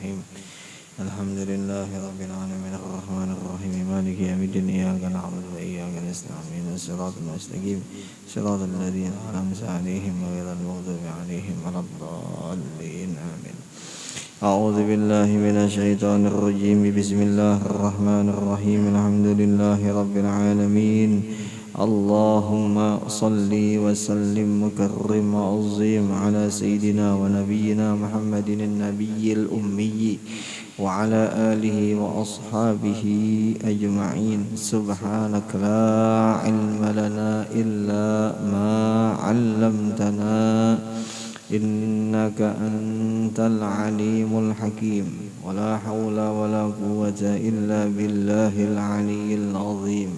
الرحيم الحمد لله رب العالمين الرحمن الرحيم مالك يوم الدين إياك نعبد وإياك نستعين الصراط المستقيم صراط الذين أنعمت عليهم غير المغضوب عليهم ولا الضالين آمين. أعوذ بالله من الشيطان الرجيم بسم الله الرحمن الرحيم الحمد لله رب العالمين اللهم صل وسلم وكرم وعظم على سيدنا ونبينا محمد النبي الأمي وعلى آله وأصحابه أجمعين سبحانك لا علم لنا إلا ما علمتنا إنك أنت العليم الحكيم ولا حول ولا قوة إلا بالله العلي العظيم.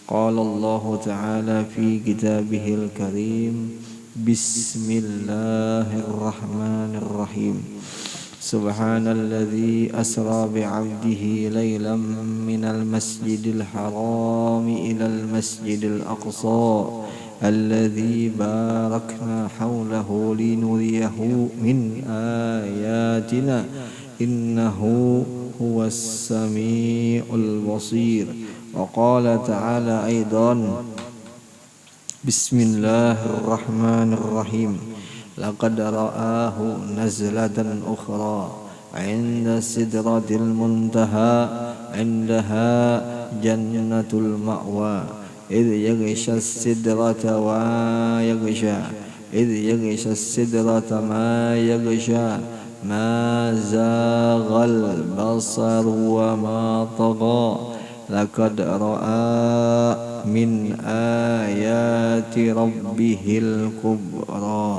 قال الله تعالى في كتابه الكريم بسم الله الرحمن الرحيم سبحان الذي أسرى بعبده ليلا من المسجد الحرام إلى المسجد الأقصى الذي باركنا حوله لنريه من آياتنا إنه هو السميع البصير. وقال تعالى أيضا بسم الله الرحمن الرحيم لقد رآه نزلة أخرى عند سدرة المنتهى عندها جنة المأوى إذ يغشى السدرة ويغشى إذ يغشى السدرة ما يغشى ما زاغ البصر وما طغى لقد رأى من آيات ربه الكبرى.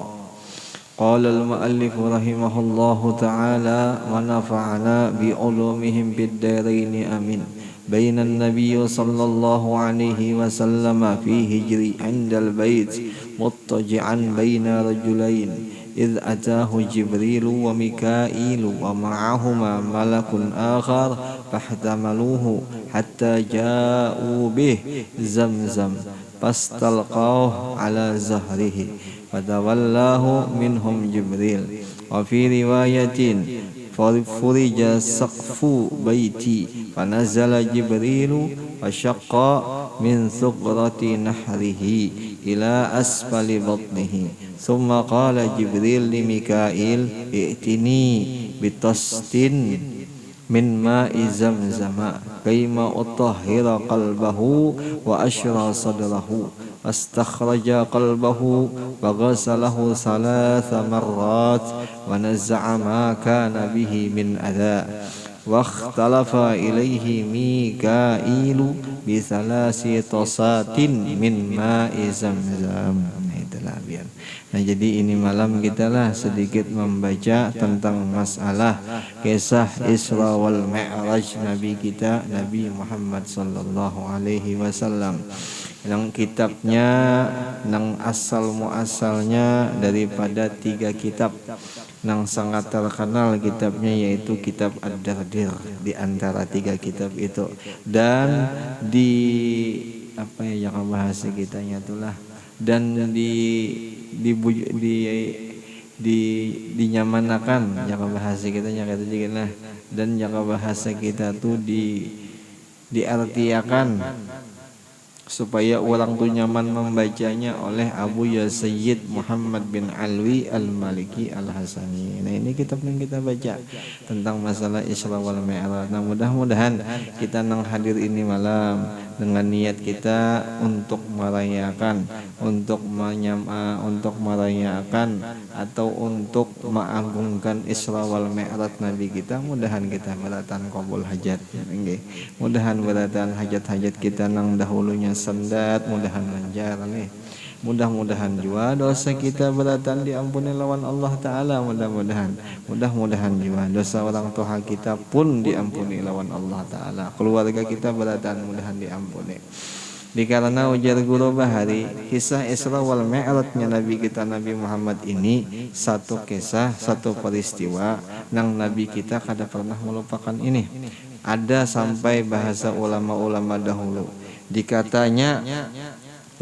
قال المؤلف رحمه الله تعالى ونفعنا بعلومهم بالدارين آمين. بين النبي صلى الله عليه وسلم في هجري عند البيت مضطجعا بين رجلين إذ أتاه جبريل وميكائيل ومعهما ملك آخر فاحتملوه حتى جاءوا به زمزم فاستلقوه على زهره فتولاه منهم جبريل. وفي رواية فرج سقف بيتي فنزل جبريل فشق من ثغرة نحره إلى أسفل بطنه ثم قال جبريل لميكائيل ائتني بطست من ماء زمزم كيما أطهر قلبه وأشرى صدره فاستخرج قلبه وغسله 3 مرات ونزع ما كان به من أذى واختلف إليه ميكائيل ب3 طاسات من ماء زمزم. Nah, jadi ini malam kita lah sedikit membaca tentang masalah kisah Isra wal Mi'raj Nabi kita Nabi Muhammad sallallahu alaihi wasallam. Yang kitabnya nang asal muasalnya daripada 3 kitab nang sangat terkenal kitabnya yaitu kitab Ad-Dardir di antara 3 kitab itu, dan di apa ya yang bahasa kitanya itulah, dan dinyamanakan jaka bahasa kita kata juga lah, dan jaka bahasa kita tuh diartiakan supaya orang tuh nyaman membacanya oleh Abu Sayyid Muhammad bin Alwi Al-Maliki Al-Hasani. Nah, ini kitab yang kita baca tentang masalah Isra wal Mi'raj. Nah, mudah-mudahan kita nang hadir ini malam dengan niat kita untuk merayakan, untuk merayakan atau untuk mengagungkan Isra wal Mi'raj Nabi kita. Mudahan kita beratan qabul hajat, nggih. Mudahan beratan hajat-hajat kita nang dahulunya sendat, mudahan lancar nih. Mudah-mudahan juga dosa kita beratan diampuni lawan Allah Ta'ala. Mudah-mudahan juga dosa orang tua kita pun diampuni lawan Allah Ta'ala. Keluarga kita beratan mudahan diampuni. Dikarena ujar guru bahari kisah Isra wal Mi'rajnya Nabi kita Nabi Muhammad ini satu kisah, satu peristiwa nang Nabi kita kada pernah melupakan ini. Ada sampai bahasa ulama-ulama dahulu dikatanya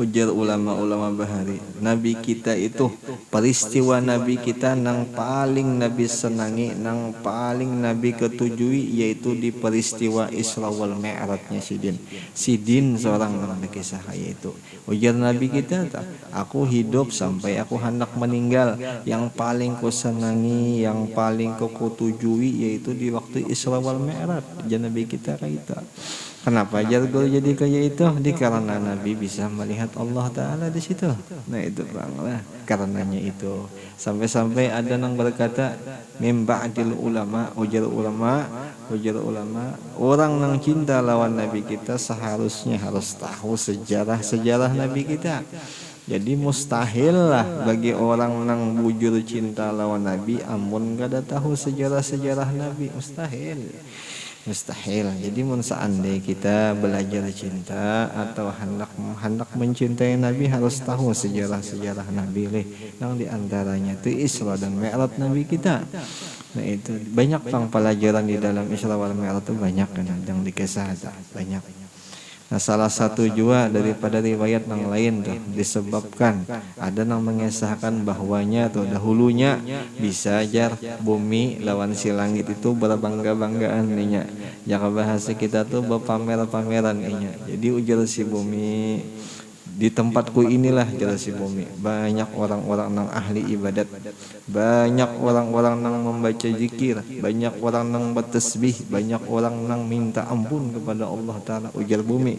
Ujar ulama-ulama bahari, Nabi kita itu peristiwa Nabi kita nang paling Nabi senangi, nang paling Nabi ketujui, yaitu di peristiwa Isra wal Mi'rajnya Sidin. Sidin seorang nang kisah yaitu. Ujar Nabi kita, aku hidup sampai aku hendak meninggal, yang paling ku senangi, yang paling ku tujui yaitu di waktu Isra wal Mi'raj. Ujar Nabi kita kayak itu. Kenapa jargol jadi kayak itu? Karena Nabi bisa melihat Allah Ta'ala di situ. Nah itu banglah karenanya itu. Sampai-sampai ada yang berkata, mimba'dil ulama, ujar ulama, orang yang cinta lawan Nabi kita seharusnya harus tahu sejarah Nabi kita. Jadi mustahil lah bagi orang yang bujur cinta lawan Nabi amun gak ada tahu sejarah Nabi, mustahil. Jadi mun seandainya kita belajar cinta atau hendak mencintai Nabi harus tahu sejarah Nabi yang diantaranya itu Isra dan Mi'raj Nabi kita. Nah itu banyak pelajaran di dalam Isra wal Mi'raj itu banyak kan yang dikisah banyak. Nah salah satu juga daripada riwayat yang lain tuh disebabkan ada yang mengisahkan bahwanya tuh dahulunya bisa jar bumi lawan si langit itu berbangga-banggaan nya. Jaka bahasa kita tuh berpamer-pameran nya. Jadi ujar si bumi, di tempatku inilah jar si bumi banyak orang-orang yang ahli ibadat, banyak orang-orang yang membaca zikir, banyak orang yang bertasbih, banyak orang yang minta ampun kepada Allah Ta'ala, ujar bumi.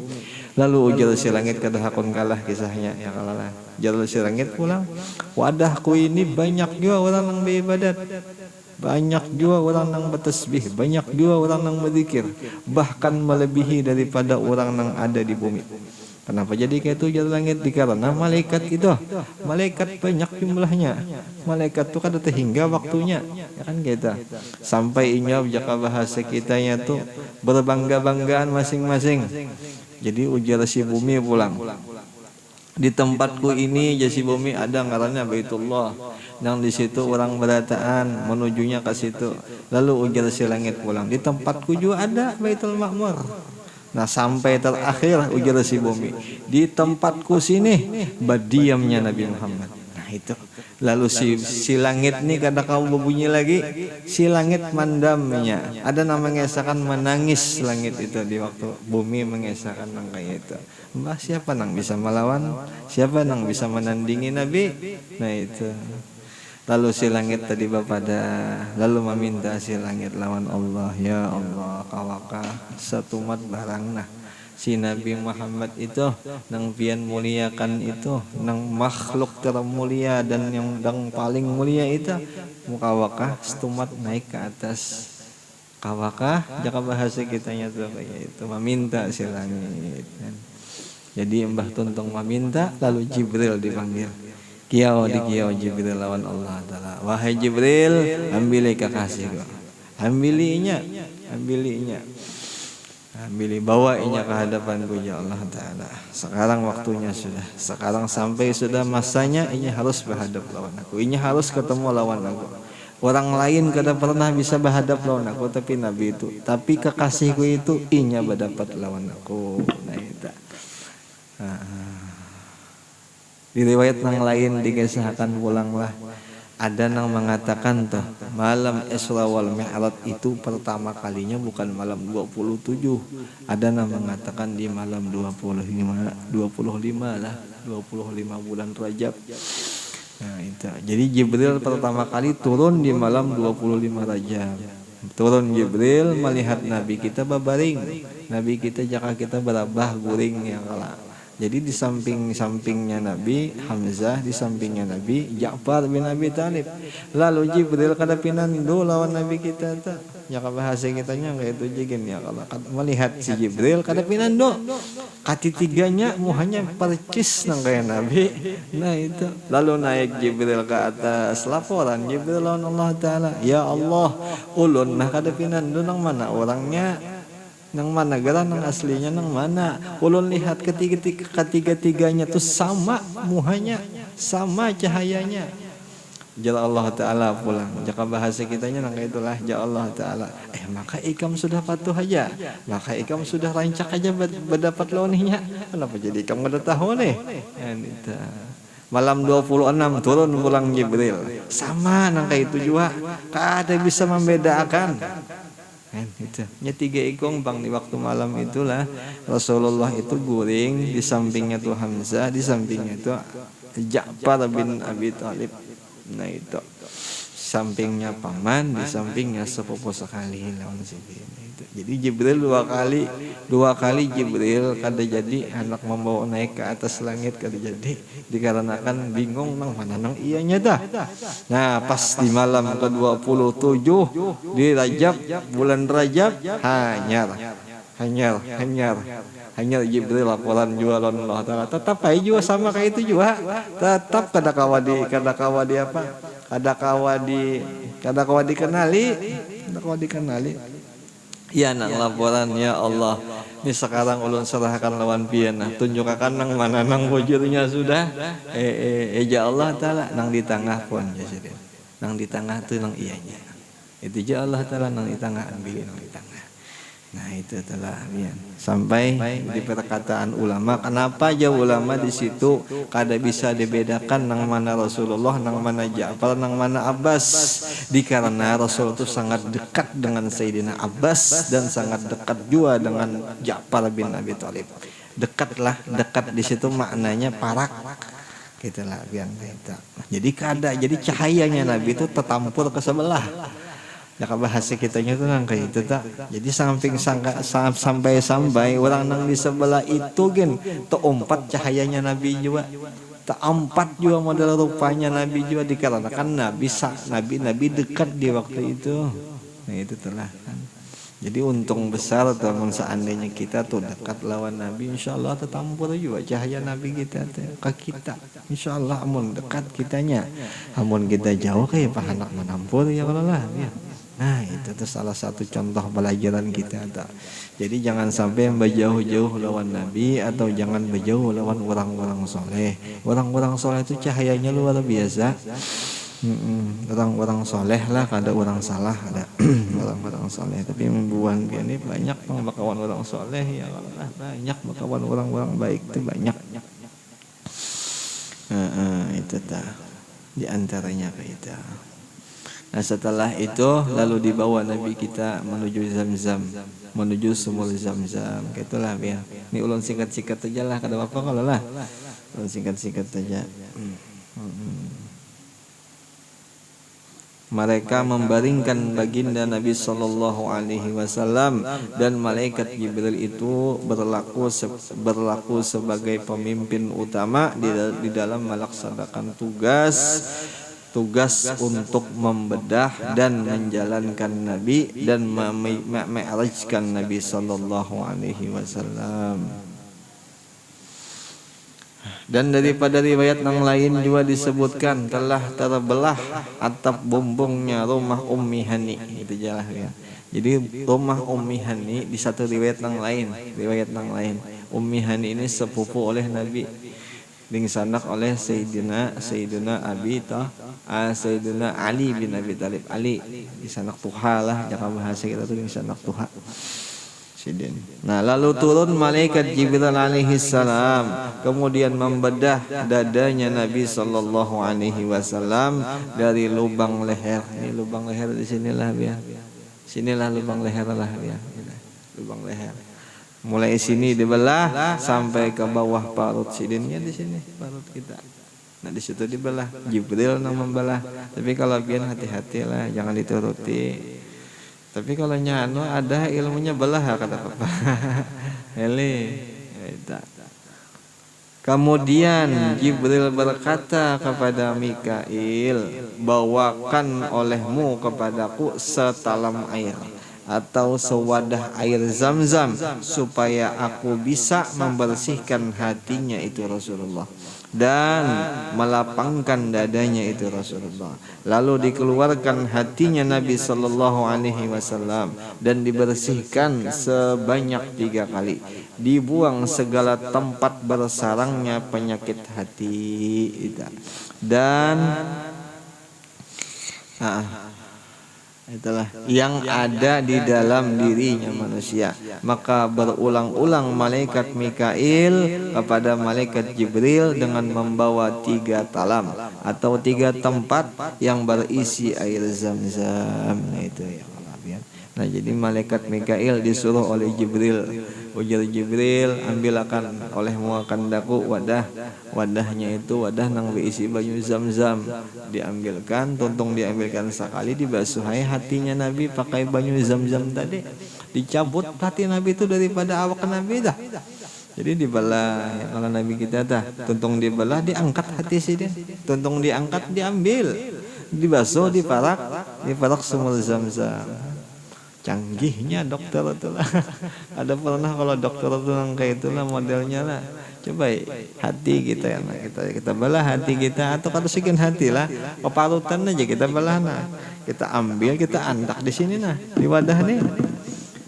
Lalu ujar si langit kada hakun kalah kisahnya ya kalah. Ujar si langit pulang, wadahku ini banyak juga orang yang beribadat, banyak juga orang yang bertasbih, banyak juga orang yang berzikir, bahkan melebihi daripada orang yang ada di bumi. Kenapa jadi kayak itu jar langit? Karena malaikat itu, malaikat banyak jumlahnya. Malaikat itu kan hingga waktunya, ya kan kita. Sampai inyab jaka bahasa kitanya tuh berbangga-banggaan masing-masing. Jadi ujar si bumi pulang. Di tempatku ini jasi bumi ada ngarannya Baitullah. Yang di situ orang berataan menujunya ke situ. Lalu ujar si langit pulang. Di tempatku juga ada Baitul Ma'mur. Nah sampai terakhir ujar si bumi, di tempatku sini berdiamnya Nabi Muhammad. Nah itu. Lalu si langit nih kada kau berbunyi lagi, si langit mandamnya. Ada nama mengesahkan menangis langit itu di waktu bumi mengesahkan nang kayak itu. Mbah siapa nang bisa melawan? Siapa nang bisa menandingi Nabi? Nah itu. Lalu si langit tadi bapada lalu meminta si langit lawan Allah, ya Allah kawaka satumat barang nah si Nabi Muhammad itu nang pian muliakan itu nang makhluk termulia dan yang paling mulia itu mukawaka setumat naik ke atas kawaka jaka bahasa kitanya tuh kayak itu meminta si langit. Jadi Mbah Tuntung meminta lalu Jibril dipanggil. Kiau di kiau Jibril lawan Allah Ta'ala. Wahai Jibril, ambili kekasihku. Ambilinya. Ambili bawainya ke hadapanku ya Allah Ta'ala. Sekarang waktunya sudah. Sekarang sampai sudah masanya ini harus berhadap lawan aku. Ini harus ketemu lawan aku. Orang lain kada pernah bisa berhadap lawan aku tapi Nabi itu. Tapi kekasihku itu inya berdapat lawan aku. Nah itu. Di riwayat yang lain dikisahkan pulanglah ada yang mengatakan tuh malam Isra wal Mi'raj itu pertama kalinya bukan malam 27. Ada yang mengatakan di malam 25 lah 25 bulan Rajab. Nah itu. Jadi Jibril pertama kali turun di malam 25 Rajab. Turun Jibril melihat Nabi kita babaring. Nabi kita jaka kita berabah guring yang kalah. Jadi di sampingnya Nabi Hamzah, di sampingnya Nabi Ja'far bin Abi Thalib. Lalu Jibril kada pinando lawan Nabi kita ta. Ya ka bahasa kitanya kayak itu jigen ya kalau melihat si Jibril kada pinando. Katitiganya muhanya percis nang kayak Nabi. Nah itu. Lalu naik Jibril ke atas laporan Jibril lawan Allah Taala. Ya Allah, ulun nah kada pinando nang mana orangnya? Nang mana gara nang aslinya nang mana? Ulun lihat ketiga-tiganya tuh sama muhanya, sama cahayanya. Jalla Allah Ta'ala pulang. Jaka bahasa kitanya nang itulah Jalla Allah Ta'ala. Maka ikam sudah patuh aja. Maka ikam sudah rancak aja berdapat loninya. Kenapa jadi ikam gak tahu nih? Itu. Malam 26 turun pulang Jibril. Sama nang kayak itu juga. Kada bisa membedakan. Itu. Nya 3 ikong bang di waktu malam itulah Rasulullah itu guring, di sampingnya tuh Hamzah, di sampingnya itu Ja'far bin Abi Thalib. Nah itu sampingnya paman, di sampingnya sepupu sekali lawan Jibril itu. Jadi Jibril dua kali Jibril kada jadi anak membawa naik ke atas langit kada jadi dikarenakan bingung nang mana nang ianya dah. Nah pas di malam ke-27 di Rajab, bulan Rajab, hanya Jibril laporan juga Allah Ta'ala. Tetap aja juga sama kayak itu juga. Tetap kada kawa dikenali. Iya nang laporan ya Allah. Ini sekarang ulun serahkan lawan piana. Tunjukakan nang mana nang bujurnya sudah. Ya Allah Ta'ala nang di tengah pun jadi. Nang di tengah tuh nang ianya. Itu ya Allah Ta'ala nang di tengah ambil nang di tengah. Nah itu telah ya. Sampai di perkataan ulama, kenapa aja ulama di situ kada bisa dibedakan nang mana Rasulullah, nang mana Ja'far, nang mana Abbas. Dikarenakan Rasul itu sangat dekat dengan Sayyidina Abbas dan sangat dekat juga dengan Ja'far bin Abi Thalib. Dekat di situ maknanya parak. Gitulah biar kita. Jadi kada, jadi cahayanya Nabi itu tertampur ke sebelah. Ya bahasa kitanya tuh nang kayak itu tak. Jadi sampai orang nang di sebelah itu gen teompat cahayanya Nabi juga. Teempat juga model rupanya Nabi juga dikarenakan Nabi dekat di waktu itu. Nah itu telah kan. Jadi untung besar teman seandainya kita tuh dekat lawan Nabi, insya Allah tertampur juga cahaya Nabi kita ke kita. Insya Allah amun dekat kitanya, amun kita jauh kayak pahanak menampur ya kalau lah. Ya. Nah itu tuh salah satu contoh pelajaran kita tak. Jadi jangan sampai berjauh-jauh lawan Nabi atau jangan berjauh lawan orang-orang soleh. Orang-orang soleh itu cahayanya luar biasa. Orang-orang soleh lah, ada orang salah, ada orang-orang soleh. Tapi membuat ini banyak bakawan orang soleh ya Allah, banyak bakawan orang-orang baik itu banyak. Itu tak di antaranya kita. Nah setelah itu lalu dibawa Nabi kita menuju Zamzam, menuju sumur Zamzam. Gitulah ya. Ini ulun singkat-singkat aja lah, kada apa kalau lah. Ulun singkat-singkat aja. Mereka membaringkan baginda Nabi sallallahu alaihi wasallam dan malaikat Jibril itu berlaku sebagai pemimpin utama di dalam melaksanakan tugas untuk membedah dan menjalankan Nabi dan me'rajkan Nabi sallallahu alaihi wasallam. Dan daripada riwayat yang lain juga disebutkan telah terbelah atap bumbungnya rumah Ummi Hani. Itu jelas ya. Jadi rumah Ummi Hani di satu riwayat yang lain, Ummi Hani ini sepupu oleh Nabi. Dingsanak oleh Sayyidina Ali bin Abi Thalib. Ali disanak tuha lah, jaka bahasa kita tuh disanak tuha. Nah lalu turun malaikat Jibril alaihi salam, kemudian membedah dadanya Nabi sallallahu alaihi wasallam dari lubang leher. Ini lubang leher di sinilah ya. Sinilah lubang leher lah ya. Lubang leher. Mulai sini dibelah sampai ke bawah parut sidinnya di sini parut kita. Nah di situ dibelah. Jibril yang membelah. Tapi kalau biar hati-hatilah, jangan dituruti. Tapi kalau nyano ada ilmunya belah kata Papa. Eli. Kemudian Jibril berkata kepada Mikail, bawakan olehmu kepadaku setalam air atau sewadah air Zamzam supaya aku bisa membersihkan hatinya itu Rasulullah dan melapangkan dadanya itu Rasulullah. Lalu dikeluarkan hatinya Nabi sallallahu alaihi wasallam dan dibersihkan sebanyak 3 kali. Dibuang segala tempat bersarangnya penyakit hati itu. Dan Itulah yang ada di dalam dirinya manusia. Maka berulang-ulang malaikat Mikail kepada malaikat Jibril dengan membawa 3 talam atau 3 tempat yang berisi air zam-zam. Nah itu ya. Nah jadi malaikat Mikail disuruh oleh Jibril, ujar Jibril, ambilkan oleh muakandaku wadahnya itu wadah nang berisi banyu zam-zam. Diambilkan, tuntung diambilkan sekali, dibasuhai hatinya Nabi pakai banyu zam-zam tadi. Dicabut hati Nabi itu daripada awak Nabi dah. Jadi dibelah ya, kalau Nabi kita dah, tuntung dibelah, diangkat hati sih dia, tuntung diangkat, diambil, dibasuh, diparak sumur zam-zam. Canggihnya dokter itu lah. Ada pernah kalau dokter itu kayak itulah modelnya lah. Coba hati kita ya, kita belah hati kita, atau kalau sekian hati lah, keparutan aja kita belah nah. Kita ambil, kita antak di sini nah, di wadah nih.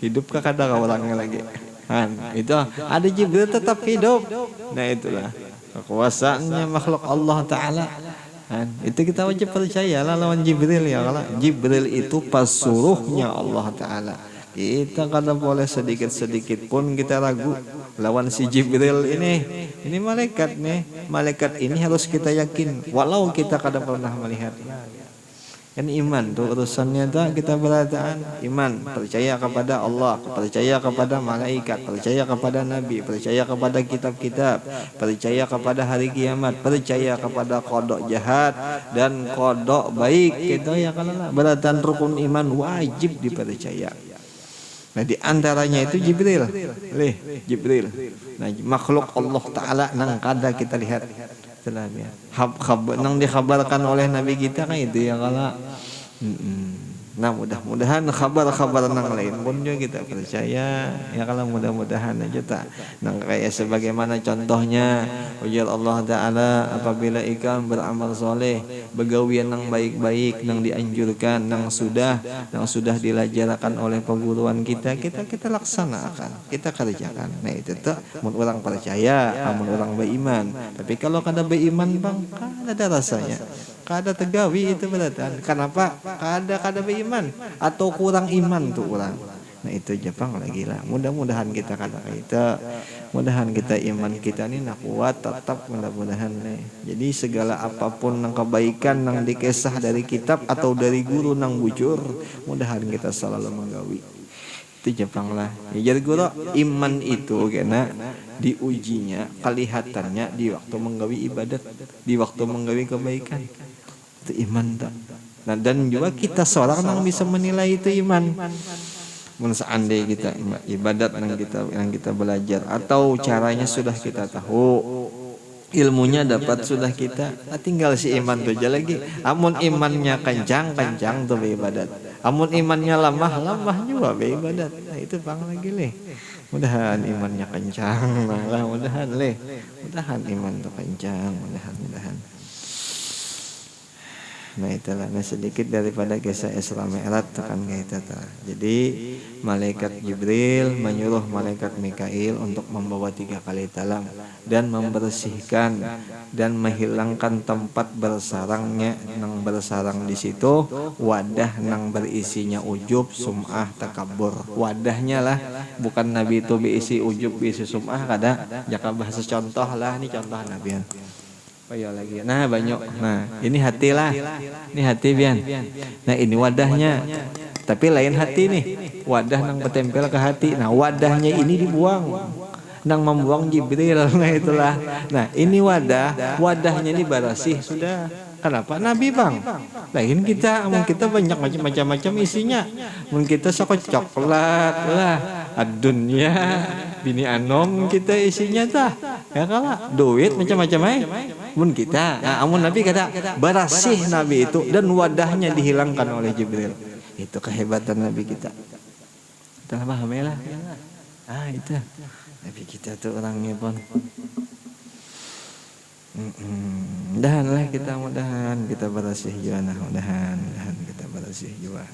Hidup kata orangnya lagi. Kan itu ada Jibril tetap hidup. Nah itulah kekuasaannya makhluk Allah Ta'ala. Itu kita wajib percaya lah lawan Jibril ya. Kalau Jibril itu pasuruhnya Allah Ta'ala, kita kada boleh sedikit-sedikit pun kita ragu lawan si Jibril ini malaikat nih. Malaikat ini harus kita yakin walau kita kada pernah melihat. Kan iman tuh urusannya tuh, kita berataan iman, percaya kepada Allah, percaya kepada malaikat, percaya kepada nabi, percaya kepada kitab-kitab, percaya kepada hari kiamat, percaya kepada kodok jahat dan kodok baik. Gitu ya kalau berataan rukun iman wajib dipercaya. Nah di antaranya itu Jibril. Jibril. Nah makhluk Allah Ta'ala nang kada kita lihat. Nang dikhabarkan oleh Nabi kita kan itu ya kalau. Nah mudah-mudahan kabar-kabar nang lain pun juga kita percaya ya kalau mudah-mudahan aja tak. Nang kayak sebagaimana contohnya ujar Allah Ta'ala, apabila ikan beramal soleh, begawian nang baik-baik, nang dianjurkan, nang sudah dilajarkan oleh perguruan kita laksanakan, kita kerjakan. Nah itu tuh mun orang percaya, mun orang beriman. Tapi kalau kada beriman bang, kada ada rasanya, kada tegawi itu berarti. Kenapa? Kada beriman atau kurang iman tuh orang. Nah itu Jepang lagi lah. Mudah-mudahan kita mudahan kita iman kita ini nak kuat tetap, mudah-mudahan nih. Jadi segala apapun nang kebaikan nang dikesah dari kitab atau dari guru nang bujur, mudahan kita selalu menggawi. Itu Jepang lah. Ya jadi guru iman itu kena diujinya kelihatannya di waktu menggawi ibadat, di waktu menggawi kebaikan. Itu iman tak. Nah dan juga kita seorang yang bisa menilai itu iman. Seandainya kita ibadat yang kita belajar atau caranya sudah kita tahu, ilmunya dapat sudah kita, tinggal si iman tu aja lagi. Amun imannya kencang tuh beribadat. Amun imannya lemah juga beribadat. Nah itu bang lagi leh. Mudahan imannya kencang lah, mudahan iman tuh kencang, mudahan. Nah itulah sedikit daripada kisah Isra Mi'raj tekan kita. Jadi malaikat Jibril menyuruh malaikat Mikail untuk membawa 3 kali talam dan membersihkan dan menghilangkan tempat bersarangnya nang bersarang di situ wadah nang berisinya ujub, sum'ah, takabur. Wadahnya lah, bukan Nabi itu berisi ujub, berisi sum'ah kada. Jaka bahasa contoh lah, ini contoh Nabi. Oh iya lagi. Nah banyak. Nah ini hati lah. Ini hati Bian. Nah ini wadahnya. Tapi lain hati nih. Wadah nang bertempel ke hati. Nah wadahnya ini dibuang. Nang membuang Jibril. Nah itulah. Nah ini wadahnya ini barasih sudah. Kenapa? Nabi bang. Lain kita banyak macam-macam isinya. Mungkin kita sok coklat lah. Adunya bini anom kita isinya tah. Ya kalah duit macam-macam mun kita. Nah, amun Nabi kata barasih Nabi itu dan wadahnya dihilangkan oleh Jibril. Itu kehebatan Nabi kita. Kita paham ya lah. Itu Nabi kita tuh orangnya pun. Mudahan lah kita barasih juga nah, mudahan kita barasih juga.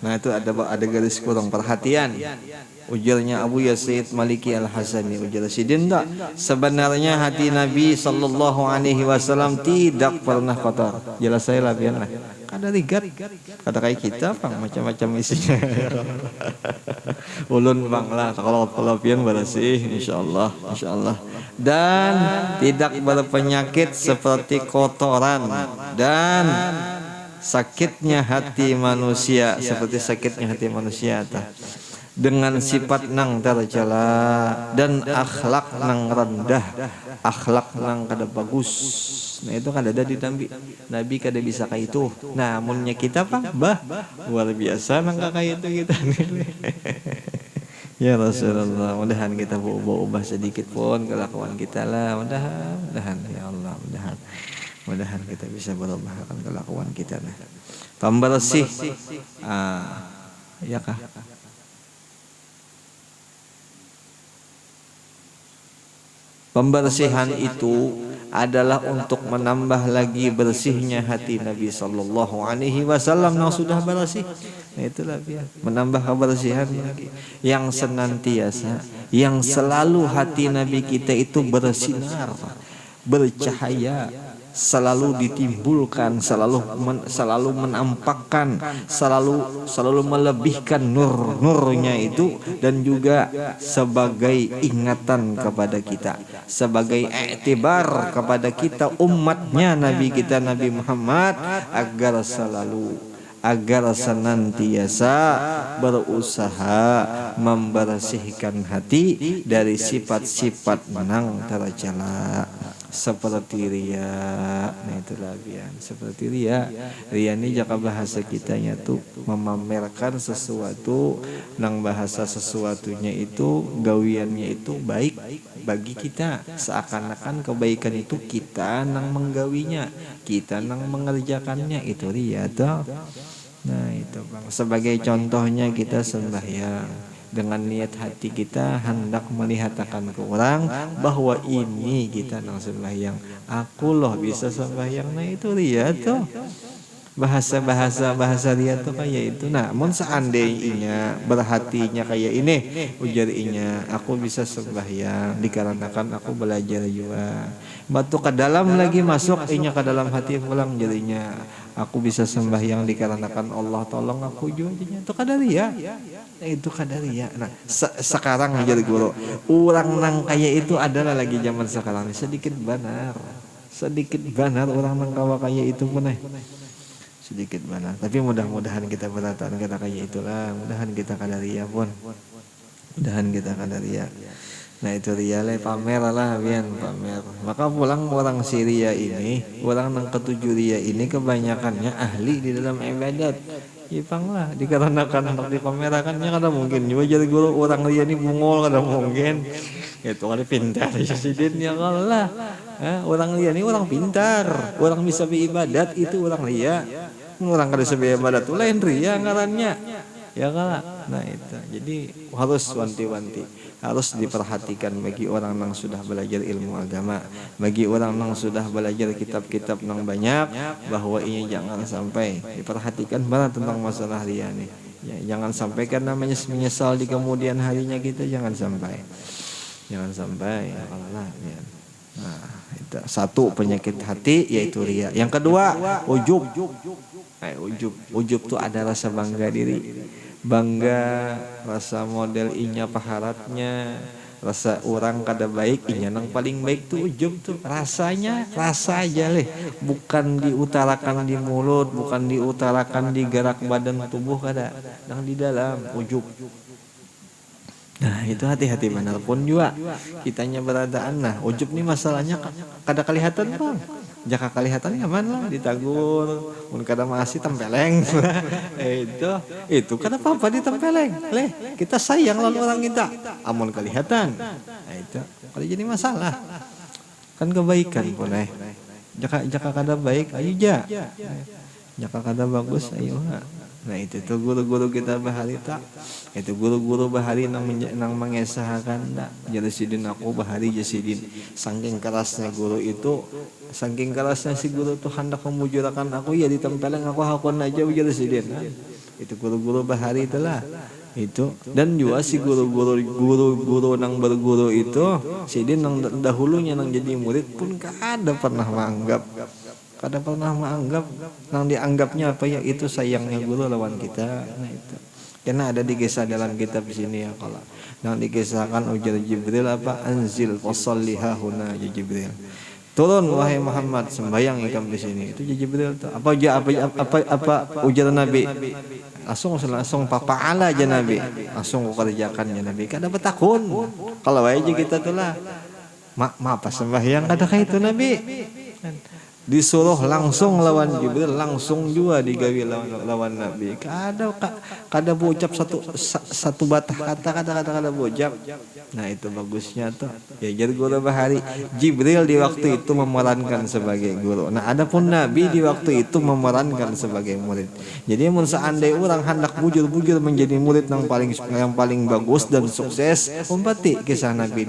Nah itu ada garis kurang perhatian. Ujarnya Abu Yazid Maliki Al-Hasani, ujar Sidin tak, sebenarnya hati Nabi sallallahu alaihi wasallam tidak pernah kotor. Jelas saya lah biarlah. Kada rigat, kada kayak kita bang macam-macam isinya. Ulun bang lah kalau pian bersih insyaallah. Dan tidak berpenyakit seperti kotoran dan sakitnya hati manusia seperti sakitnya hati manusia dengan sifat nang tercela dan akhlak nang rendah, akhlak nang kada bagus. Nah itu kada ada di Nabi kada bisa kayak itu. Nah munnya kita bah luar biasa nang kayak itu kita nih. Ya Rasulullah, mudahan kita ubah sedikit pun kelakuan kita lah, mudahan ya Allah, mudahan kita bisa berubah kelakuan kita nah. Pembersih, ya kah? Pembersihan itu adalah untuk menambah lagi bersihnya hati Nabi sallallahu alaihi wasallam yang sudah bersih. Nah itulah dia, menambah kebersihan lagi yang senantiasa, yang selalu hati Nabi kita itu bersinar, bercahaya, selalu ditimbulkan, selalu menampakkan, selalu melebihkan nurnya itu, dan juga sebagai ingatan kepada kita, sebagai iktibar kepada kita umatnya Nabi kita Nabi Muhammad, agar senantiasa berusaha membersihkan hati dari sifat-sifat nang tercela seperti riya. Nah itulah bian seperti riya. Riya ini jaka bahasa kitanya tuh memamerkan sesuatu, nang bahasa sesuatunya itu gawiannya itu baik bagi kita, seakan-akan kebaikan itu kita nang menggawinya, kita nang mengerjakannya, itu riya toh. Nah itu bang, sebagai contohnya kita sembahyang dengan niat hati kita hendak melihatkan ke orang bahwa ini kita nang sembahyang, aku loh bisa sembahyang. Nah itu riya tuh, bahasa riya tuh kayak itu. Nah mun seandainya berhatinya kayak ini, ujarinya aku bisa sembahyang dikarenakan aku belajar juga, batu ke dalam lagi masuk inya ke dalam hati pulang, jadinya aku bisa sembahyang dikarenakan Allah tolong aku juga, itu kadariya. Nah itu kadariya. Nah sekarang jadi guru orang nang kayak itu adalah lagi zaman sekarang sedikit benar orang nang kawa kayak itu pun sedikit benar. Tapi mudah-mudahan kita beratan kata kayak itulah, mudahan kita kadariya pun, mudahan kita kadariya. Nah itu riya le, pamer lah bian pamer. Maka pulang orang Syria ini, orang nang ketujuh riya ini kebanyakannya ahli di dalam ibadat. Ipang lah dikarenakan hendak dipamerakannya kada mungkin juga jadi guru orang riya ini bungol, kada mungkin. Itu kali pintar Sidin ya Allah. Orang riya ini orang pintar, orang bisa beribadat itu orang riya. Orang kada bisa beribadat itu lain riya ngarannya. Ya kalah. Nah itu. Jadi harus wanti-wanti, harus diperhatikan bagi orang yang sudah belajar ilmu agama, bagi orang yang sudah belajar kitab-kitab yang banyak, bahwa ini jangan sampai diperhatikan banget tentang masalah riya nih. Ya, jangan sampai karena menyesal di kemudian harinya kita, jangan sampai ya kalah ya. Nah, itu satu penyakit hati yaitu riya. Yang kedua ujub. Ujub itu adalah rasa bangga diri. Bangga, rasa model inya paharatnya, rasa orang kada baik inya nang paling baik tuh ujub tuh. Rasanya rasa aja leh, bukan diutarakan di mulut, bukan diutarakan di gerak badan tubuh, kada, nang di dalam ujub. Nah itu hati-hati manapun juga kitanya beradaan. Nah ujub nih masalahnya kada kelihatan bang, jaka kelihatan aman lah ditagur, mun kada masih tempeleng. itu kada apa-apa ditempeleng leh, kita sayang lalu orang kita, amun kelihatan. Nah itu kalau jadi masalah kan kebaikan pun jaka kada baik ayo jaka kada bagus ayo. Nah itu tuh guru-guru kita bahari tak, itu guru-guru bahari nang mengesahkan tak. Jadi sidin aku bahari jasidin, saking kerasnya guru itu, saking kerasnya si guru tuh hendak memujurakan aku ya ditempeleng aku hakun aja jadi sidin. Itu guru-guru bahari itulah itu. Dan juga si guru-guru nang berguru itu si dia nang dahulunya nang jadi murid pun kada pernah menganggap nang dianggapnya apa ya, itu sayangnya guru lawan kita. Nah itu karena ada di kisah dalam kitab sini ya, kalau nang dikisahkan ujar Jibril apa, anzil fasalliha huna, ya Jibril turun wahai Muhammad sembahyang ikam di sini. Itu Jibril tuh apa ujar Nabi, langsung papaala aja Nabi, langsung kerjakan ya Nabi. Kada betakun kalau aja kita tuh lah apa sembahyang kada kayak itu Nabi. Disuruh langsung lawan Jibril, langsung juga digawi lawan Nabi. Kada bocap satu batah kata bocap. Nah itu bagusnya tuh. Ya jadi guru bahari Jibril di waktu itu memerankan sebagai guru. Nah adapun Nabi di waktu itu memerankan sebagai murid. Jadi mun seandai orang hendak bujur-bujur menjadi murid yang paling bagus dan sukses, umpati kisah Nabi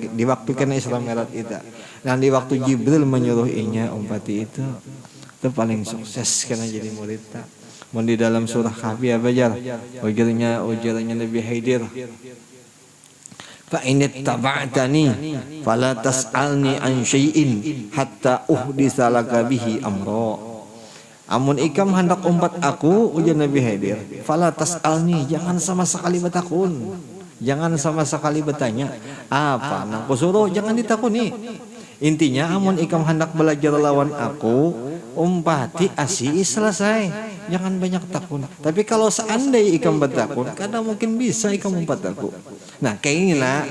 di waktu kena Isra Mi'raj itu. Dan di waktu Jibril menyuruh inya umpati itu paling sukses karena jadi murid tak. Mun di dalam surah Kahfi apa jar? Ujarnya Nabi Haidir. Fa in ittaba'tani fala tas'alni an syai'in hatta uhditsa laka bihi amra. Amun ikam hendak umpat aku, ujar Nabi Haidir, fala tas'alni, jangan sama sekali bertakun. Jangan sama sekali bertanya. Apa nang kusuruh jangan ditakuni. Intinya amun ikam hendak belajar lawan aku, umpati asih selesai. Jangan banyak takun. Tapi kalau seandai ikam bertakun, kadang mungkin bisa ikam umpat aku. Nah kaina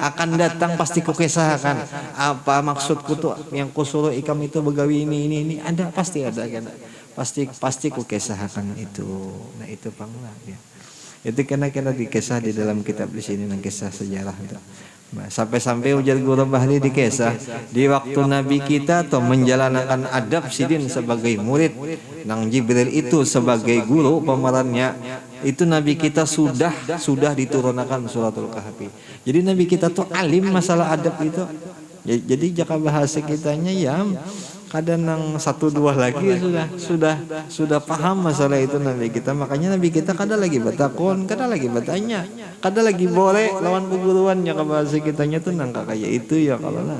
akan datang pasti kukisahkan. Apa maksudku tuh yang kusuruh ikam itu begawi ini ada, pasti ada kan. Pasti kukisahkan itu. Nah itu panglah ya. Itu kena dikisah di dalam kitab di sini nang kisah sejarah itu. Sampai ujar guru bahari di kisah di waktu Nabi kita tuh menjalankan adab sidin sebagai murid, nang Jibril itu sebagai guru pemerannya, itu Nabi kita sudah diturunkan suratul Kahfi. Jadi Nabi kita tuh alim masalah adab itu. Jadi jaka bahasa kitanya ya kadang nang 1-2 lagi sudah paham masalah itu Nabi kita. Makanya Nabi kita kada lagi bertakun, kada lagi bertanya, kada lagi boleh lawan perguruannya ke bahasa kitanya tuh nang kayak itu ya kalau lah.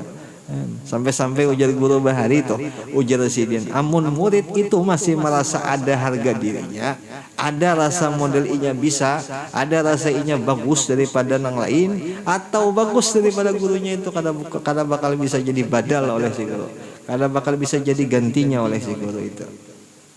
Sampai ujar guru bahari itu ujar sidin, amun murid itu masih merasa ada harga dirinya, ada rasa model inya bisa, ada rasa inya bagus daripada nang lain, atau bagus daripada gurunya itu kada bakal bisa jadi badal oleh si guru, kada bakal bisa jadi gantinya oleh si guru itu.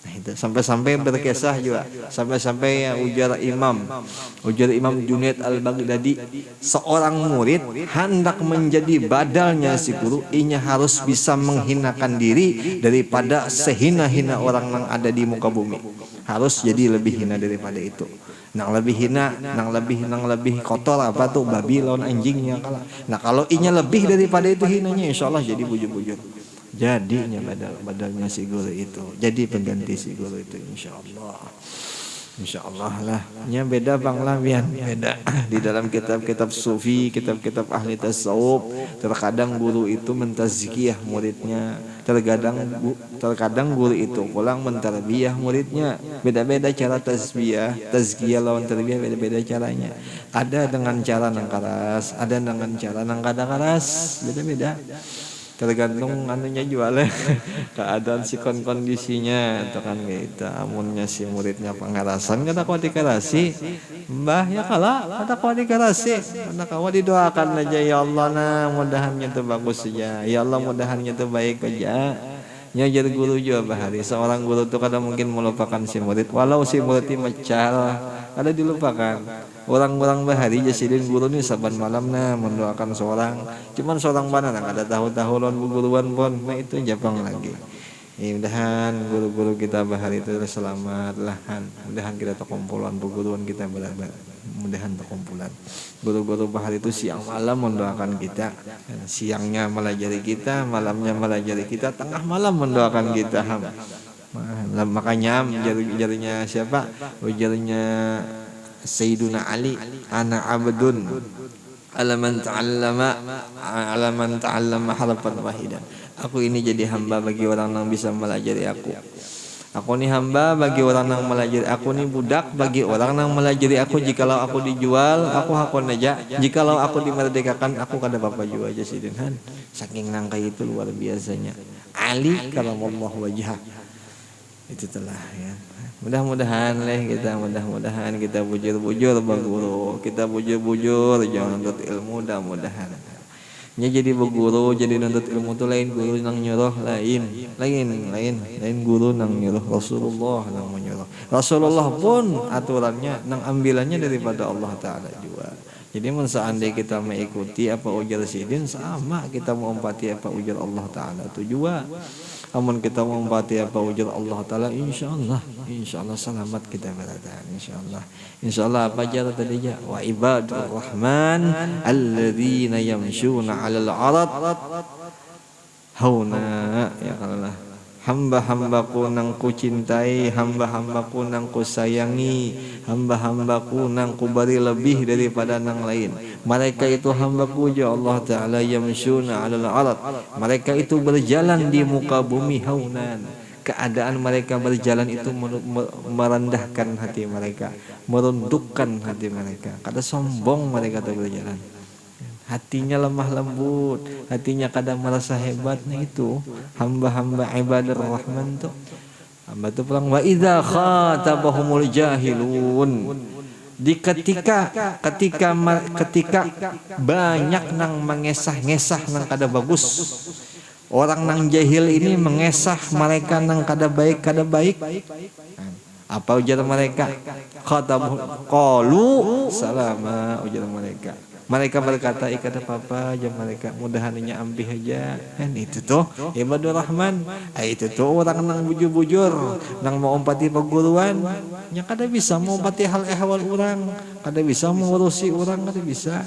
Nah itu sampai berkisah juga, sampai ya ujar Imam Junaid Al-Baghdadi, seorang murid hendak menjadi badalnya si guru, inya harus bisa menghinakan diri daripada sehina-hina orang yang ada di muka bumi. Harus jadi lebih hina daripada itu. Nang lebih hina, nang lebih kotor apa tuh babi lawan anjingnya kalah. Nah kalau inya lebih daripada itu hinanya, insya Allah jadi bujur-bujur. Jadinya badalnya si guru itu, jadi pengganti si guru itu insya Allah lah. Nya beda bang lah beda di dalam kitab-kitab sufi, kitab-kitab ahli tasawuf, terkadang guru itu mentazkiyah muridnya, terkadang guru itu pulang mentarbiyah muridnya. Beda-beda cara tazkiyah lawan tarbiyah, beda-beda caranya. Ada dengan cara nang keras, ada dengan cara nang kada keras, beda-beda. Tergantung anunya jualnya keadaan si kondisinya itu kan gitu. Amunnya si muridnya pengarasan kada kuat dikarasi, mbah ya kalah kada kuat dikarasi, kada kuat didoakan aja, ya Allah nah mudahannya tuh bagus saja, ya Allah mudahannya tuh baik aja. Nyajar guru juga bahari, seorang guru tuh kada mungkin melupakan si murid, walau si muridnya mecal kada dilupakan. Orang-orang bahari jasidin guru ni saban malam nah mendoakan cuman seorang mana nang ada tahu-tahu lawan guruan pun. Nah itu Jepang lagi. Mudahan guru-guru kita bahari itu selamat lah. Mudahan kita terkumpulan perguruan kita mudahan terkumpulan. Guru-guru bahari itu siang malam mendoakan kita. Siangnya melajari kita, malamnya melajari kita, tengah malam mendoakan kita. Makanya jarinya siapa? Jarinya Sayyiduna Ali, ana abdun alaman ta'allama harfan wahidan. Aku ini jadi hamba bagi orang yang bisa melajari aku. Aku ni hamba bagi orang yang melajari, aku ni budak bagi orang yang melajari aku. Jikalau aku dijual, aku hakon aja. Jikalau aku dimerdekakan, aku kada apa jual aja sidin han. Saking nangka itu luar biasanya. Ali karamallahu wajhah. Itu telah ya. Mudah-mudahan mudah-mudahan kita bujur-bujur bang guru, kita bujur-bujur jangan nuntut ilmu, mudah-mudahan. Nya jadi berguru, jadi nuntut ilmu itu lain guru nang nyuruh, lain guru nang nyuruh. Rasulullah nang menyuruh. Rasulullah pun aturannya nang ambilannya daripada Allah Ta'ala juga. Jadi seandainya kita mengikuti apa ujar sidin, sama kita mengumpati apa ujar Allah Ta'ala itu juga. Amun kita mengumpati apa ujar Allah Ta'ala, insyaallah selamat kita berada. Insyaallah apa aja tadi aja. Wa ibadur rahman alladzina yamshuna 'alal 'arad hauna, ya Allah. Hamba-hambaku nang ku cintai, hamba-hambaku nang ku sayangi, hamba-hambaku nang ku beri lebih daripada nang lain. Mereka itu hambaku ya Allah Ta'ala, yamshuna 'alal 'arad. Mereka itu berjalan di muka bumi haunan. Keadaan mereka berjalan itu merendahkan hati mereka, merundukkan hati mereka. Kada sombong mereka itu berjalan. Hatinya lemah lembut, hatinya kadang merasa hebat. Nah itu hamba-hamba ibadah rahman tuh. Hamba tuh pulang wa idza khatabahumul jahilun. Di ketika banyak nang mengesah-ngesah nang kada bagus. Orang nang jahil ini mengesah mereka nang kada baik. Apa ujar mereka? Khatabu qalu salama, ujar mereka. Mereka berkata ikada apa aja mereka, mudahannya ampih aja. Kan itu tuh ibadur rahman. Itu tuh orang nang bujur-bujur, nang mau umpati perguruan, nya kada bisa mau umpati hal ehwal orang, kada bisa mengurusi orang, kada bisa.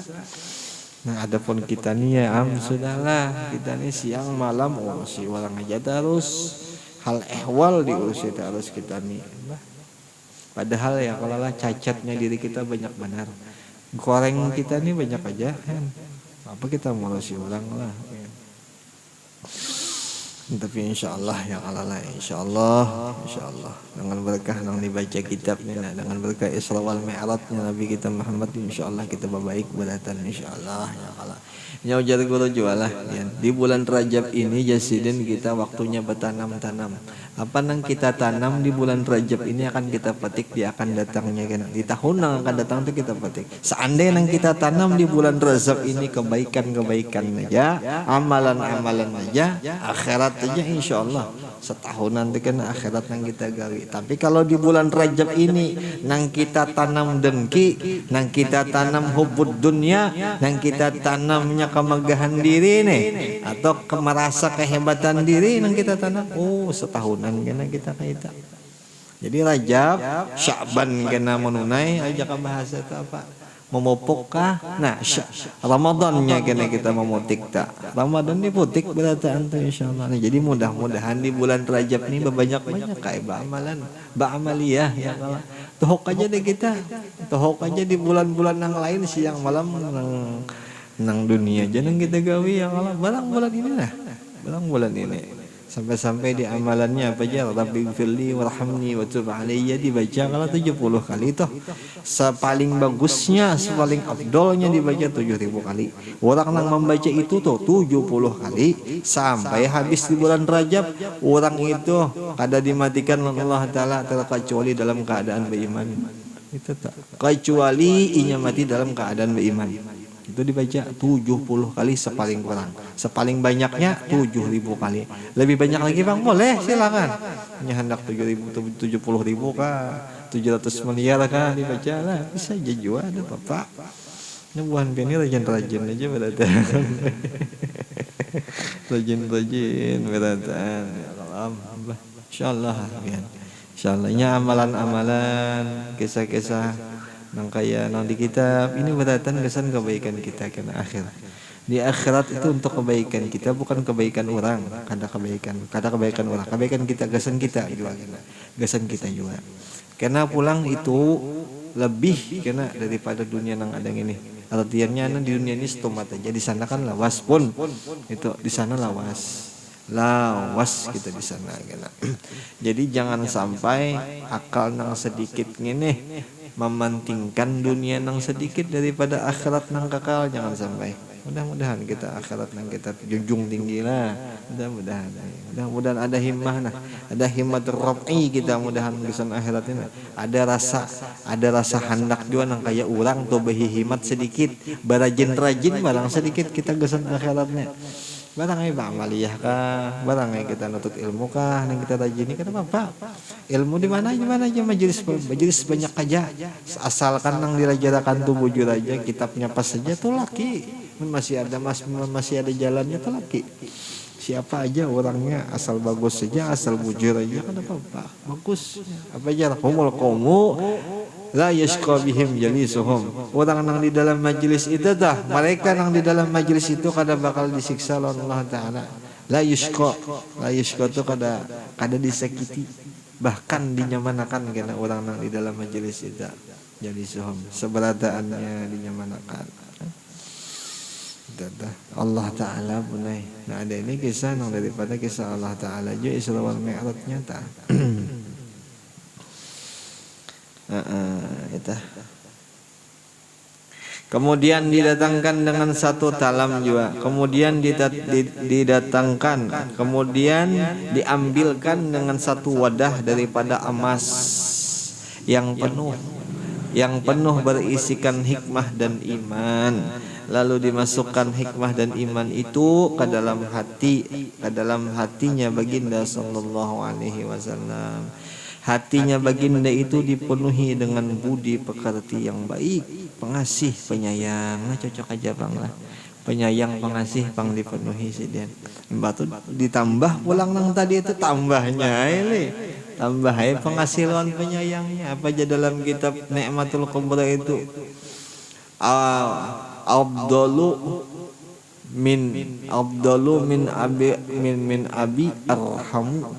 Nah adapun kita nih ya sudahlah, kita nih siang malam urusi orang aja terus, hal ehwal diurusi terus kita nih. Padahal ya kalau lah cacatnya diri kita banyak benar. Goreng kita nih banyak aja kan. Apa kita ngurusi orang lah. Tapi insyaallah ya Allah, insyaallah dengan berkah nang dibaca kitab ni, dengan berkah Isra wal Mi'rajnya Nabi kita Muhammad, insyaallah kita berbaik beratan insyaallah ya Allah. Nya ujar guru jualah ya. Di bulan Rajab ini jasidin kita waktunya bertanam-tanam. Apa nang kita tanam di bulan Rajab ini akan kita petik di akan datangnya kan. Di tahun yang akan datang itu kita petik. Seandainya nang kita tanam di bulan Rajab ini kebaikan-kebaikan aja, amalan-amalan aja, akhirat aja insyaallah. Setahunan itu kan akhirat nang kita gawi. Tapi kalau di bulan Rajab ini nang kita tanam dengki, nang kita tanam hubud dunia, nang kita tanamnya kemegahan diri nih, atau merasa kehebatan diri nang kita tanam, setahunan kena kita kaita. Jadi Rajab, Sya'ban kena menunai aja ke bahasa itu apa? Memupuk kah? Nah, Ramadannya kena kita memutik tak. Ramadan ni putik berataan tu insyaallah. Jadi mudah-mudahan di bulan Rajab ni berbanyak-banyak kayak amalan, amaliyah ya Allah. Tohok aja deh kita. Tohok aja di bulan-bulan yang lain siang malam nang dunia jangan kita gawi ya Allah. Barang bulan ini lah. Barang bulan ini. Sampai-sampai di amalannya apa aja, Rabbighfirli warhamni wa tub alayya dibaca kalau 70 kali toh. Sepaling bagusnya, sepaling afdolnya dibaca 7.000 kali. Orang yang membaca itu tuh 70 kali sampai habis di bulan Rajab, orang itu kada dimatikan oleh Allah Taala terkecuali dalam keadaan beriman. Itu tak. Kecuali inya mati dalam keadaan beriman. Itu dibaca 70 kali sepaling kurang. Sepaling banyaknya 7.000 kali. Lebih banyak lagi Bang, boleh silakan. Hanya hendak 70.000 kah, 700 miliar kah dibaca lah. Bisa aja juga ada Bapak. Nyebuhan ini rajin-rajin aja beratan. Rajin-rajin beratan. Alhamdulillah. Insyaallah ya. Insyaallah amalan-amalan, kisah-kisah nang kaya nang di kitab ini beratan kesan kebaikan kita kena akhirat. Di akhirat itu untuk kebaikan kita, bukan kebaikan orang. Kada kebaikan orang, kebaikan kita, gasan kita juga kena. Gasan kita juga. Karena pulang itu lebih kena daripada dunia nang ada ini. Artiannya di dunia ini stomat aja, di sana kan lawas pun. Itu di sana lawas. lawas kita di sana kena. Jadi jangan sampai akal nang sedikit ngene mementingkan dunia nang sedikit daripada akhirat nang kekal, jangan sampai. Mudah-mudahan kita akhirat nang kita junjung tinggi lah. Mudah-mudahan ada himmah nah, ada himmatur rafi kita mudahan kesan akhirat ini. Ada rasa hendak juga nang kayak orang tuh berhimat sedikit, barajin-rajin barang sedikit kita kesan akhiratnya. Barang ay ba amaliyah kah, barang ay kita nutut ilmu kah, nang kita rajin kan apa? Ilmu di mana aja majelis banyak aja. Asalkan nang dirajarakan tuh bujur aja, kitabnya pas saja tuh laki. Masih ada jalannya tuh laki. Siapa aja orangnya asal bagus saja, asal bujur aja kan apa? Bagus. Apa aja humul qaumu la yashqa bihim jalisuhum. Orang nang di dalam majelis itu dah, mereka nang di dalam majelis itu kada bakal disiksa oleh Allah taala. La yashqa itu kada disakiti, bahkan dinyamanakan karena orang nang di dalam majelis itu jalisuhum, seberadaannya dinyamanakan. Allah taala punai. Nah ada ini kisah nang daripada kisah Allah taala juga Isra wal Mi'raj nyata. Kemudian didatangkan dengan satu talam juga. Kemudian didatangkan, kemudian diambilkan dengan satu wadah daripada emas yang penuh berisikan hikmah dan iman. Lalu dimasukkan hikmah dan iman itu ke dalam hatinya baginda sallallahu alaihi wasallam. Hatinya baginda itu dipenuhi dengan budi pekerti yang baik, pengasih, penyayang. Nah, cocok aja bang lah. Penyayang, pengasih, pang dipenuhi sidin. Batu ditambah pulang nang tadi itu tambahnya ini. Tambah pengasih lawan penyayangnya. Apa aja dalam kitab Ni'matul Kubra itu? Abdulu min abi arhamu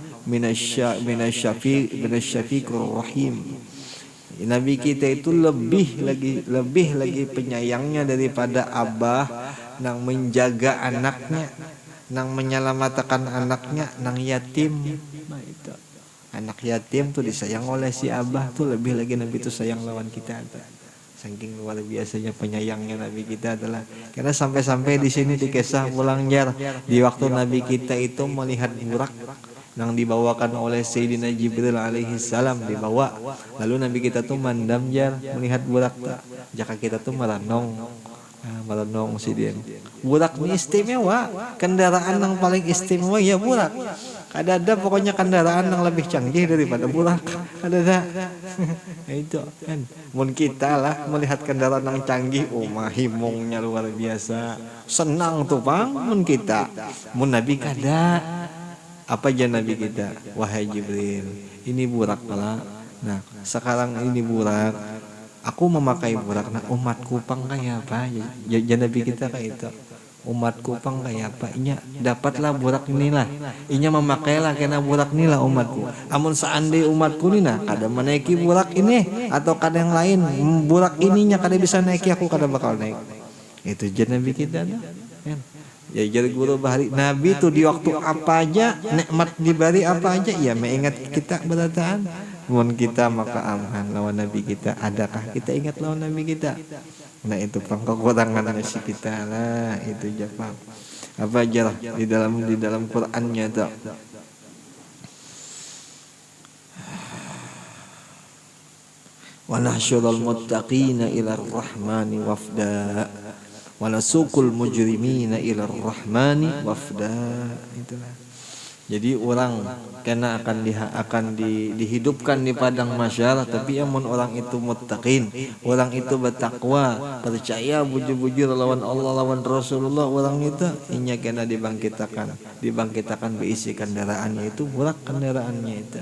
minasyafiqur rahim. Nabi kita itu lebih lagi penyayangnya daripada abah nang menjaga anaknya, nang menyelamatkan anaknya, nang yatim. Nah, itu anak yatim tuh disayang oleh si abah tuh lebih lagi Nabi itu sayang lawan kita. Saking luar biasanya penyayangnya Nabi kita adalah karena sampai-sampai di sini di kisah pulang jar di waktu Nabi kita itu melihat burak yang dibawakan oleh Sayyidina Jibril alaihi salam dibawa, lalu Nabi kita tuh mandam jar melihat burak jaka kita tuh merenung sidin. Burak ini istimewa, kendaraan yang paling istimewa ya burak. Ada pokoknya kendaraan yang lebih canggih daripada burak. Ada. Itu kan. Mun kita lah melihat kendaraan yang canggih, mahimungnya luar biasa. Senang tuh bang, mun kita. Mun Nabi kada. Apa aja Nabi kita? Wahai Jibril, ini burak pala. Nah, sekarang ini burak. Aku memakai burak, nah umatku pang kayak apa? Ya Nabi kita kayak itu. Umatku pang kayak apa? Inya dapatlah burak inilah. Inya memakailah kena burak inilah umatku. Amun seandai umatku ni nah kada menaiki burak ini atau kada yang lain, burak ininya kada bisa naiki, aku kada bakal naik. Itu jadi Nabi kita dah. Ya jadi guru bahari Nabi tuh di waktu apa aja nikmat diberi apa aja ya mengingat kita berataan. Mun kita maka aman lawan Nabi kita. Adakah kita ingat lawan Nabi kita? Nah itu kekurangannya si kita lah. Itu Jepang. Apa aja lah di dalam Qur'annya tuh. Wa nahsyurul muttaqina ila ar-rahmani wafda wa nasuqul mujrimina ila ar-rahmani wafda. Itulah. Jadi orang kena akan dihidupkan di padang mahsyar, tapi amun orang itu muttaqin, orang itu bertakwa, percaya bujur-bujur lawan Allah lawan Rasulullah, orang itu inya kena dibangkitakan berisi kendaraannya itu burak kendaraannya itu.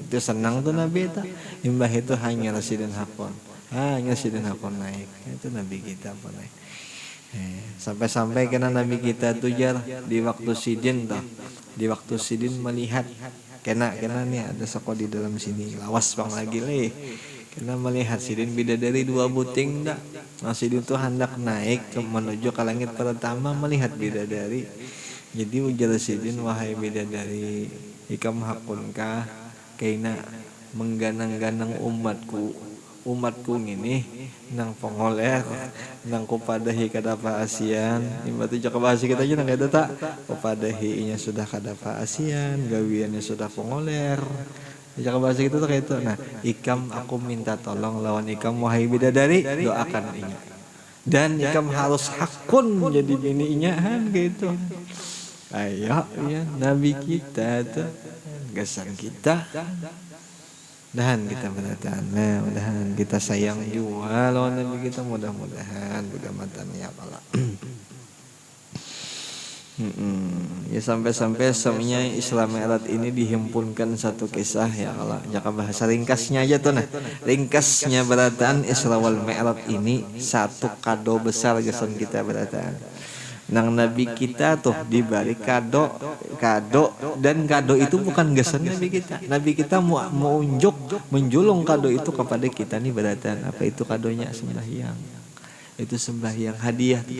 Itu senang tuh Nabi itu. Imbah itu hanya Rasidin Hakon. Rasidin Hakon naik. Itu Nabi kita apa naik. Sampai-sampai kena Nabi kita tuh jar di waktu sidin tuh. Di waktu sidin melihat kena nih ada sako di dalam sini lawas bang lagi leh kena melihat sidin bidadari dua buting dah. Nah sidin tuh hendak naik menuju ke langit pertama melihat bidadari Jadi ujar sidin wahai bidadari, ikam hakunkah kaina mengganang-ganang umatku ini nang pengoler nang kupadahi kada paasian imbatu jaka bahasa kita aja nang eta tak kupadahi nya sudah kada paasian gawiannya sudah pengoler jaka bahasa kita tuh kayak itu. Nah ikam aku minta tolong lawan ikam wahai bidadari doakan inya dan ikam harus hakun jadi bini inyahan gitu. Ayo ya nabi kita tuh gasan kita mudahan kita beratan, mudahan kita sayang juga lawan nabi kita, mudah-mudahan matan ya Allah. Ya sampai-sampai semuanya Islam Mi'raj ini dihimpunkan satu kisah ya Allah. Jaka bahasa ringkasnya aja tuh nah. Ringkasnya beratan Isra wal Mi'raj ini satu kado besar gasan kita beratan. Nang nabi kita tuh diberi kado dan kado itu bukan gasan nabi kita. Nabi kita mau menjulung kado itu kepada kita nih beratan. Apa itu kadonya? Sembahyang. Itu sembahyang,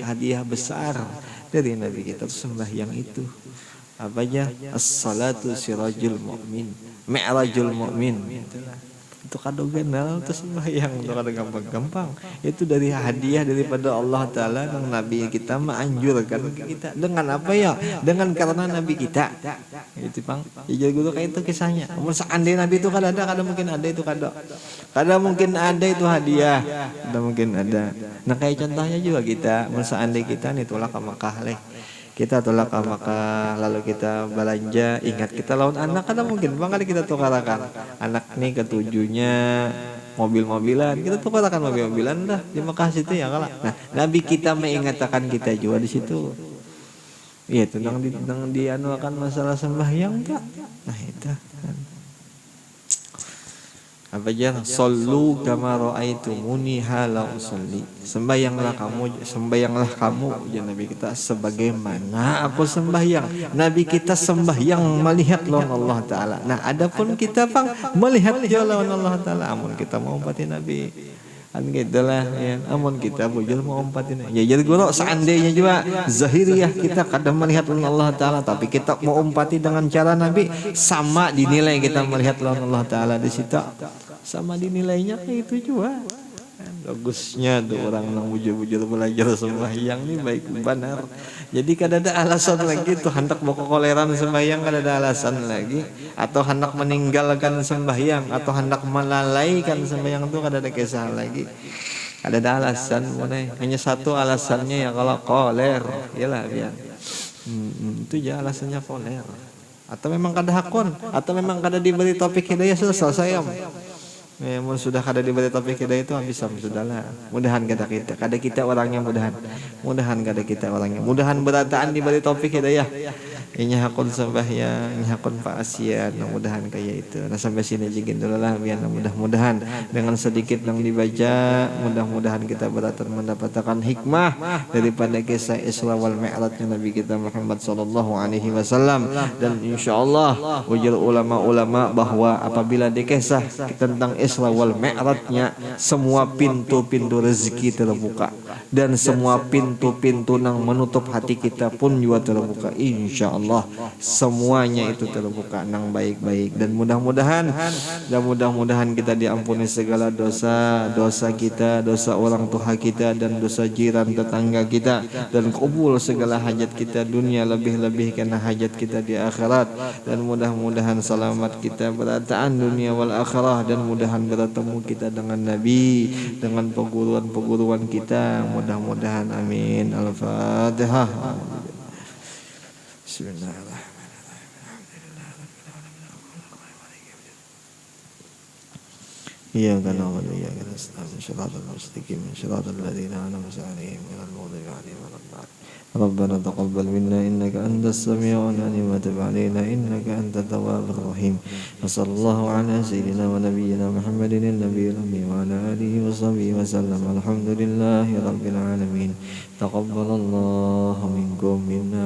hadiah besar dari nabi kita tuh sembahyang itu. Apa aja? As-salatu sirajul mu'min, mi'rajul mu'min. Itu kado ganal itu sembahyang, itu kado gampang-gampang. Itu dari hadiah daripada Allah Ta'ala yang Nabi kita menganjurkan kita. Dengan apa ya? Dengan karena Nabi kita. Itu Bang. Ya jadi kayak itu kisahnya. Namun seandainya Nabi itu kada mungkin ada itu kado. Kada mungkin ada itu hadiah. Kada mungkin ada. Nah kayak contohnya juga kita. Namun seandainya kita nih tolak ke Makkah leh. Kita tolak ke Makkah lalu kita belanja, ingat kita lawan anak kada mungkin bang kali kita tukarakan anak nih ketujuhnya mobil-mobilan, kita tukarakan mobil-mobilan dah di Makkah situ ya kalah. Nah nabi kita mengingatkan kita juga di situ. Iya tuh nang di anu akan masalah sembahyang tak. Nah itu kan. Apa aja? Sallu kama ra'aitumuni hala usolli. Sembahyanglah kamu ya Nabi kita sebagaimana aku sembahyang. Nabi kita sembahyang melihat lawan Allah Ta'ala. Nah adapun kita Bang melihat dia lawan Allah Ta'ala. Amun kita mau umpati Nabi kan gitulah ya. Amun kita bujur mau umpatin ya jadi guru seandainya juga zahiriyah kita kadang melihat lawan Allah Ta'ala tapi kita mau umpati dengan cara Nabi sama dinilai kita melihat lawan Allah Ta'ala di situ sama dinilainya kayak itu juga. Bagusnya tuh orang yang bujur-bujur belajar sembahyang nih baik benar. Jadi kada ada alasan lagi tuh hendak bawa koleran sembahyang kada ada alasan lagi atau hendak meninggalkan sembahyang atau hendak melalaikan sembahyang tuh kada ada kisah lagi. Kada ada alasan mana hanya satu alasannya ya kalau koler iyalah biar. Itu ya alasannya koler. Atau memang kada hakun atau memang kada diberi topik hidayah sudah selesai om. Ya, sudah kada diberi topik hidayah itu habis sudahlah. Mudahan kada kita orangnya mudahan kada kita orangnya. Mudahan berataan diberi topik hidayah. Ini hakun sembahyang, ini hakun paasian, mudah-mudahan kayak itu. Nah sampai sini jigin dulu lah biar mudah-mudahan dengan sedikit yang dibaca, mudah-mudahan kita beratan mendapatkan hikmah daripada kisah Isra wal Mi'rajnya Nabi kita Muhammad sallallahu alaihi wasallam. Dan insyaallah ujar ulama-ulama bahwa apabila dikisah tentang Isra wal Mi'rajnya semua pintu-pintu rezeki terbuka dan semua pintu-pintu yang menutup hati kita pun juga terbuka insyaallah. Semuanya itu terbuka nang baik-baik dan mudah-mudahan kita diampuni segala dosa kita, dosa orang tua kita dan dosa jiran tetangga kita dan kabul segala hajat kita dunia lebih-lebih karena hajat kita di akhirat dan mudah-mudahan selamat kita berataan dunia wal akhirah dan mudahan bertemu kita dengan Nabi dengan perguruan kita mudah-mudahan amin. Al-Fatihah. Bismillahirrahmanirrahim. Iyyaka na'budu wa iyyaka nasta'in. Shiratal mustaqim. Shiratal ladzina an'amta 'alaihim ghairil maghdubi 'alaihim waladdallin. ربنا تقبل منا إنك أنت السميع العليم وتب علينا إنك أنت التواب الرحيم وصلى الله على سيدنا ونبينا محمد النبي الأمي وعلى آله وصحبه وسلم الحمد لله رب العالمين تقبل الله منكم منا